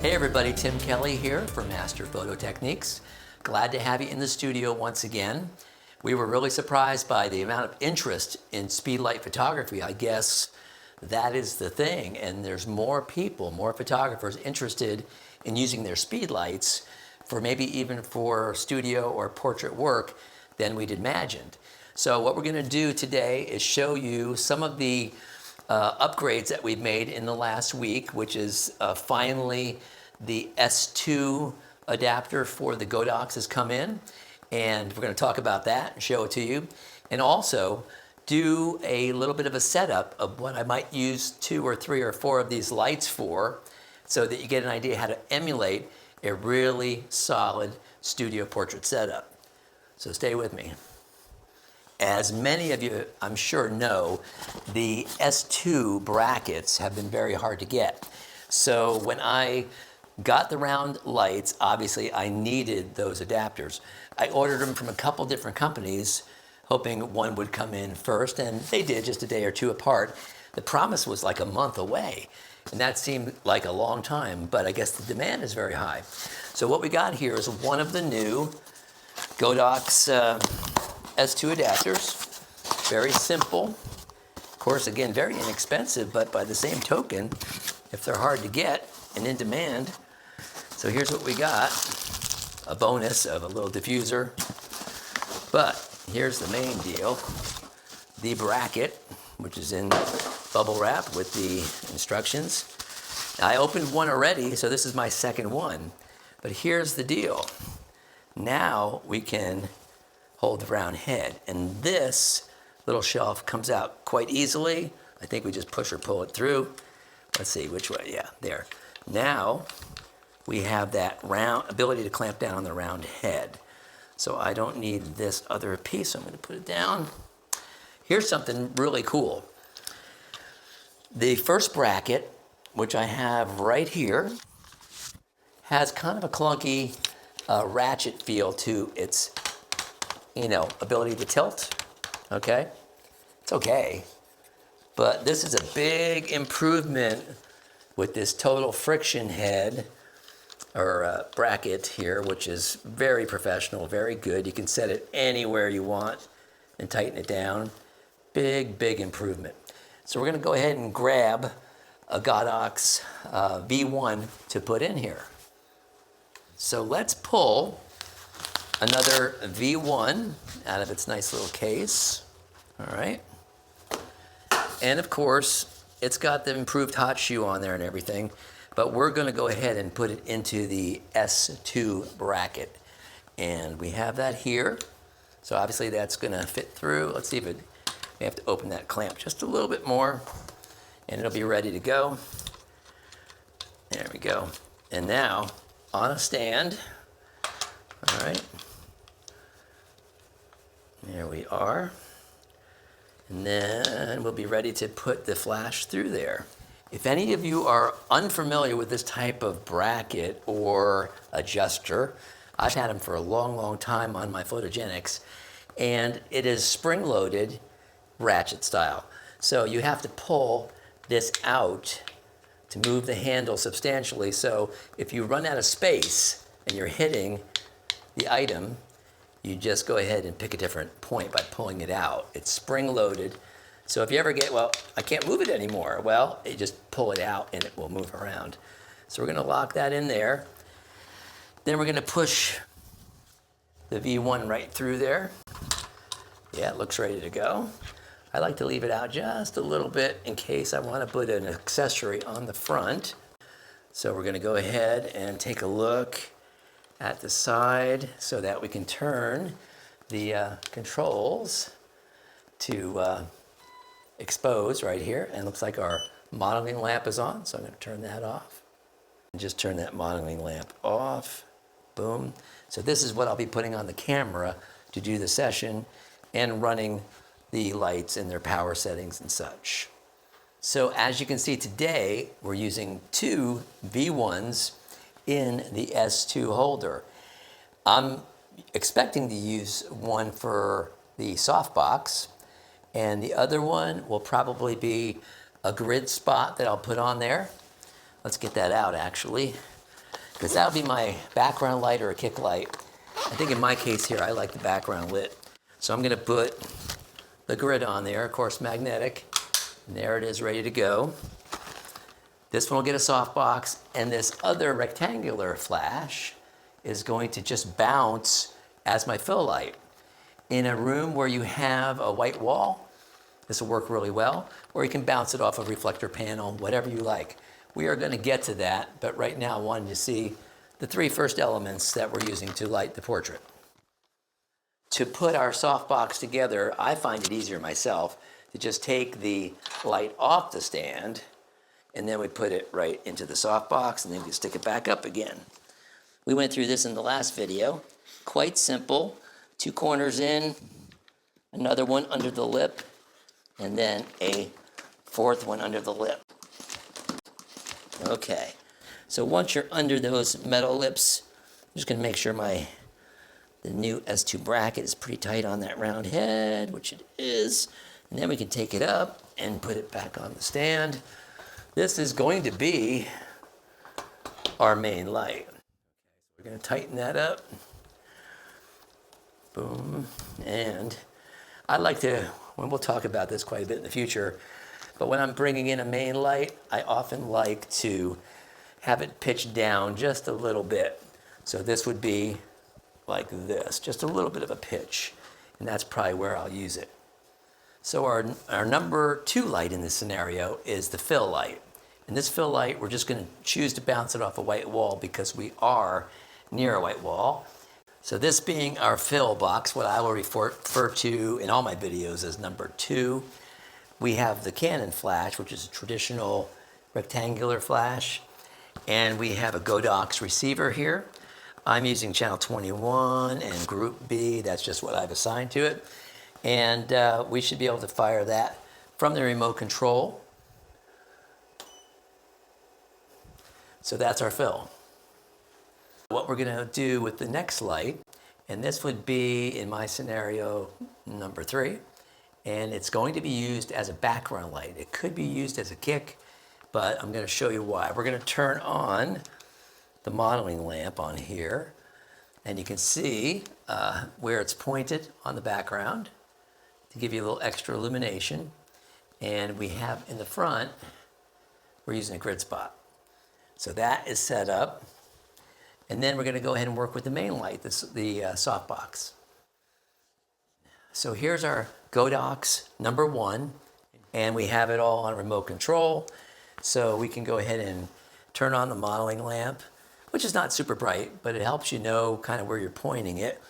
Hey everybody, Tim Kelly here for Master Photo Techniques. Glad to have you in the studio once again. We were really surprised by the amount of interest in Speedlight photography. I guess that is the thing, and there's more people, more photographers interested in using their Speedlights for maybe even for studio or portrait work than we'd imagined. So what we're going to do today is show you some of the upgrades that we've made in the last week, which is finally the S2 adapter for the Godox has come in, and we're going to talk about that and show it to you, and also do a little bit of a setup of what I might use 2 or 3 or 4 of these lights for, so that you get an idea how to emulate a really solid studio portrait setup. So stay with me. As many of you, I'm sure, know, the S2 brackets have been very hard to get. So when I got the round lights, obviously I needed those adapters. I ordered them from a couple different companies, hoping one would come in first, and they did, just a day or two apart. The promise was like a month away, and that seemed like a long time, but I guess the demand is very high. So what we got here is one of the new Godox S2 adapters. Very simple. Of course, again, very inexpensive, but by the same token, if they're hard to get and in demand. So here's what we got, a bonus of a little diffuser. But here's the main deal, the bracket, which is in bubble wrap with the instructions. I opened one already, so this is my second one. But here's the deal. Now we can hold the round head, and this little shelf comes out quite easily. I think we just push or pull it through. Let's see which way, yeah, there. Now we have that round ability to clamp down on the round head. So I don't need this other piece, so I'm going to put it down. Here's something really cool. The first bracket, which I have right here, has kind of a clunky ratchet feel to its, ability to tilt. Okay? It's okay. But this is a big improvement with this total friction head or bracket here, which is very professional, very good. You can set it anywhere you want and tighten it down. Big, big improvement. So we're going to go ahead and grab a Godox V1 to put in here. So let's pull another V1 out of its nice little case. All right. And of course, it's got the improved hot shoe on there and everything, but we're going to go ahead and put it into the S2 bracket. And we have that here. So obviously that's going to fit through. Let's see if it, we have to open that clamp just a little bit more, and it'll be ready to go. There we go. And now on a stand. All right. There we are. And then we'll be ready to put the flash through there. If any of you are unfamiliar with this type of bracket or adjuster, I've had them for a long, long time on my Photogenics, and it is spring-loaded ratchet style. So you have to pull this out to move the handle substantially. So if you run out of space and you're hitting the item, you just go ahead and pick a different point by pulling it out. It's spring-loaded. So if you ever get, well, I can't move it anymore, well, you just pull it out and it will move around. So we're going to lock that in there. Then we're going to push the V1 right through there. Yeah, it looks ready to go. I like to leave it out just a little bit in case I want to put an accessory on the front. So we're going to go ahead and take a look at the side so that we can turn the controls to expose right here. And it looks like our modeling lamp is on, so I'm going to turn that off. And just turn that modeling lamp off. Boom. So this is what I'll be putting on the camera to do the session and running the lights in their power settings and such. So as you can see today, we're using 2 V1s in the S2 holder. I'm expecting to use one for the Softbox, and the other one will probably be a grid spot that I'll put on there. Let's get that out actually. because that'll be my background light or a kick light. I think in my case here, I like the background lit. So I'm gonna put the grid on there, of course magnetic, and there it is ready to go. This one will get a softbox, and this other rectangular flash is going to just bounce as my fill light. In a room where you have a white wall, this will work really well, or you can bounce it off a reflector panel, whatever you like. We are gonna get to that, but right now I wanted to see the three first elements that we're using to light the portrait. To put our softbox together, I find it easier myself to just take the light off the stand, and then we put it right into the softbox, and then we stick it back up again. We went through this in the last video. Quite simple. 2 corners in, another one under the lip, and then a 4th one under the lip. Okay, so once you're under those metal lips, I'm just gonna make sure the new S2 bracket is pretty tight on that round head, which it is, and then we can take it up and put it back on the stand. This is going to be our main light. We're gonna tighten that up. Boom, and I like to, we'll talk about this quite a bit in the future, but when I'm bringing in a main light, I often like to have it pitched down just a little bit. So this would be like this, just a little bit of a pitch, and that's probably where I'll use it. So our number 2 light in this scenario is the fill light. And this fill light, we're just gonna choose to bounce it off a white wall because we are near a white wall. So this being our fill box, what I will refer to in all my videos as number 2, we have the Canon flash, which is a traditional rectangular flash, and we have a Godox receiver here. I'm using channel 21 and group B, that's just what I've assigned to it. And we should be able to fire that from the remote control. So that's our fill. What we're gonna do with the next light, and this would be, in my scenario, number 3, and it's going to be used as a background light. It could be used as a kick, but I'm gonna show you why. We're gonna turn on the modeling lamp on here, and you can see where it's pointed on the background to give you a little extra illumination. And we have in the front, we're using a grid spot. So that is set up. And then we're gonna go ahead and work with the main light, the softbox. So here's our Godox number 1, and we have it all on remote control. So we can go ahead and turn on the modeling lamp, which is not super bright, but it helps you know kind of where you're pointing it.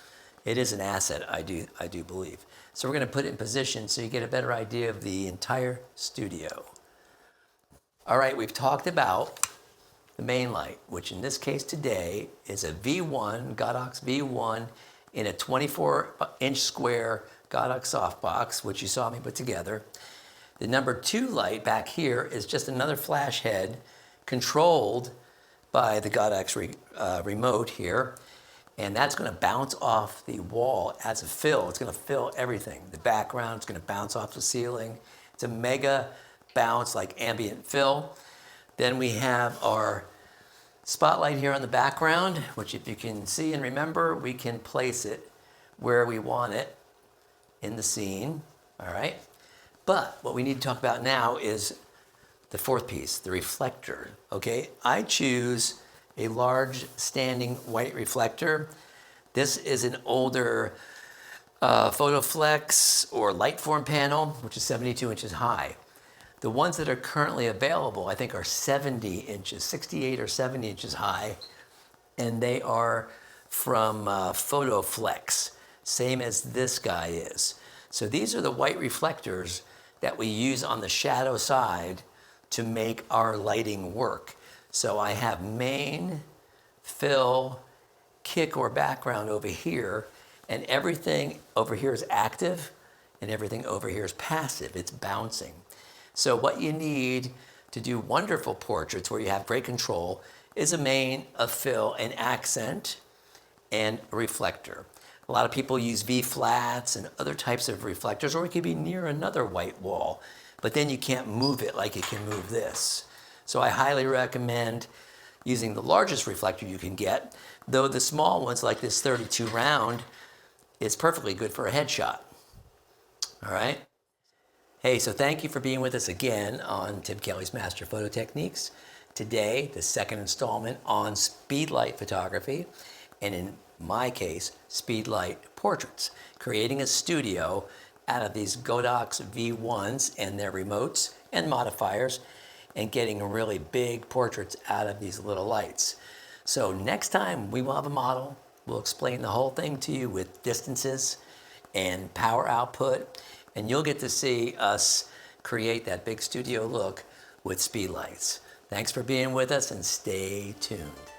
It is an asset, I do believe. So we're gonna put it in position so you get a better idea of the entire studio. All right, we've talked about the main light, which in this case today is a V1, Godox V1 in a 24-inch square Godox softbox, which you saw me put together. The number 2 light back here is just another flash head controlled by the Godox remote here, and that's gonna bounce off the wall as a fill. It's gonna fill everything. The background, it's gonna bounce off the ceiling. It's a mega bounce like ambient fill. Then we have our spotlight here on the background, which if you can see and remember, we can place it where we want it in the scene, all right? But what we need to talk about now is the 4th piece, the reflector, okay? I choose a large standing white reflector. This is an older Photoflex or Lightform panel, which is 72 inches high. The ones that are currently available, I think, are 70 inches, 68 or 70 inches high, and they are from Photoflex, same as this guy is. So these are the white reflectors that we use on the shadow side to make our lighting work. So I have main, fill, kick or background over here, and everything over here is active, and everything over here is passive, it's bouncing. So what you need to do wonderful portraits where you have great control is a main, a fill, an accent, and a reflector. A lot of people use V-flats and other types of reflectors, or it could be near another white wall, but then you can't move it like you can move this. So I highly recommend using the largest reflector you can get, though the small ones like this 32 round is perfectly good for a headshot. All right? Hey, so thank you for being with us again on Tim Kelly's Master Photo Techniques. Today, the second installment on Speedlight photography, and in my case, Speedlight portraits, creating a studio out of these Godox V1s and their remotes and modifiers, and getting really big portraits out of these little lights. So next time we will have a model. We'll explain the whole thing to you with distances and power output, and you'll get to see us create that big studio look with Speedlights. Thanks for being with us, and stay tuned.